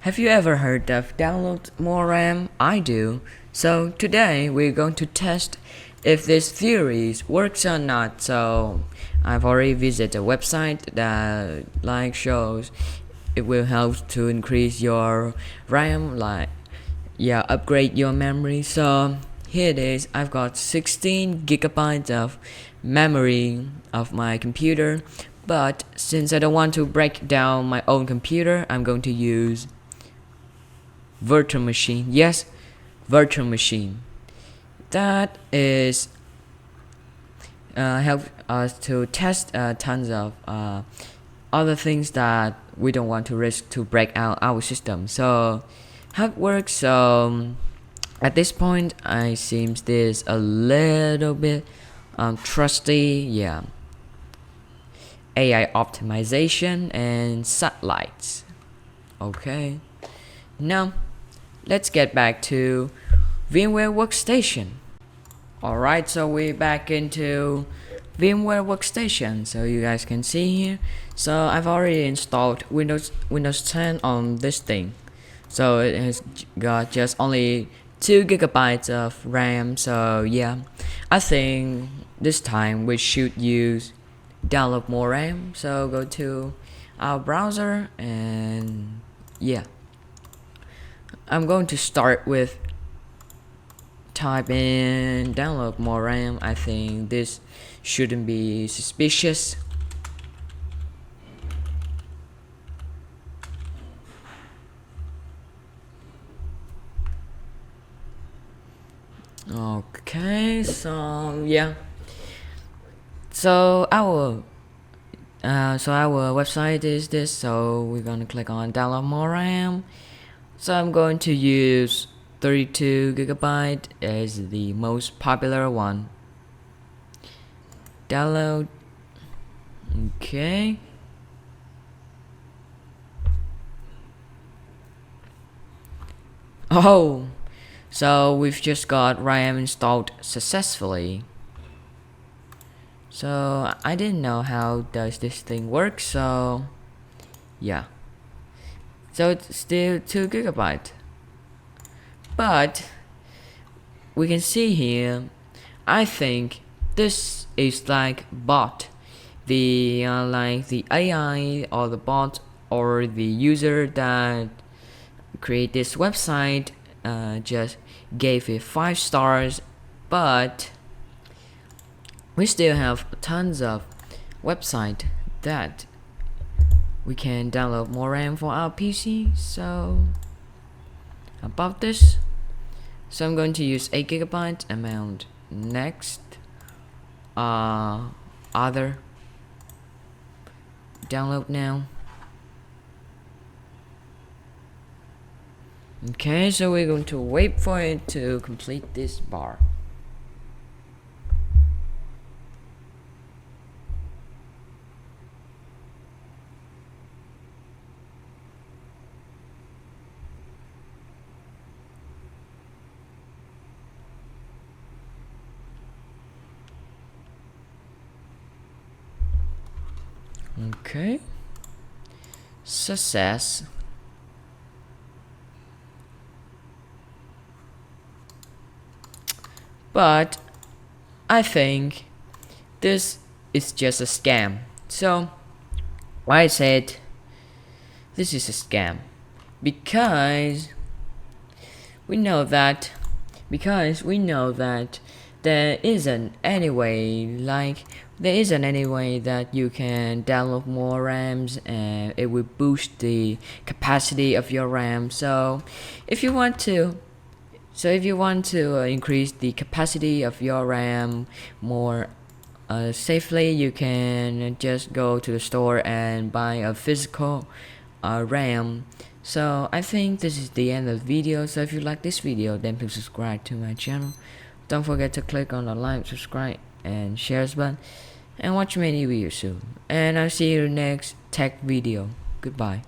Have you ever heard of download more RAM? I do. So today we're going to test if this theory works or not. So I've already visited a website that shows it will help to increase your RAM, upgrade your memory. So here it is. I've got 16 gigabytes of memory of my computer, but since I don't want to break down my own computer, I'm going to use virtual machine. Yes, virtual machine. That is help us to test tons of other things that we don't want to risk to break out our system. So how it works? At this point, I seems this a little bit trusty. Yeah, AI optimization and satellites. Okay, now let's get back to VMware Workstation. Alright, so we're back into VMware Workstation. So you guys can see here. So I've already installed Windows 10 on this thing. So it has got just only 2 gigabytes of RAM. So yeah, I think this time we should use download more RAM. So go to our browser and yeah, I'm going to start with type in download more RAM. I think this shouldn't be suspicious. Okay, so yeah, so our website is this. So we're gonna click on download more RAM. So I'm going to use 32 gigabyte as the most popular one. Download. Okay. Oh, so we've just got RAM installed successfully. So I didn't know how does this thing work. So yeah, so it's still 2 gigabyte, but we can see here, I think this is like bot. The the AI or the bot or the user that create this website just gave it 5 stars, but we still have tons of website that we can download more RAM for our PC. So about this, so I'm going to use 8 gigabyte amount. Next, other, download now. Okay, so we're going to wait for it to complete this bar. Okay, success. But I think this is just a scam. So why I said this is a scam, because we know that there isn't any way that you can download more RAMs and it will boost the capacity of your RAM. So if you want to increase the capacity of your RAM more safely, you can just go to the store and buy a physical RAM. So I think this is the end of the video. So if you like this video, then please subscribe to my channel. Don't forget to click on the like, subscribe and share button, and watch many videos soon. And I'll see you next tech video. Goodbye.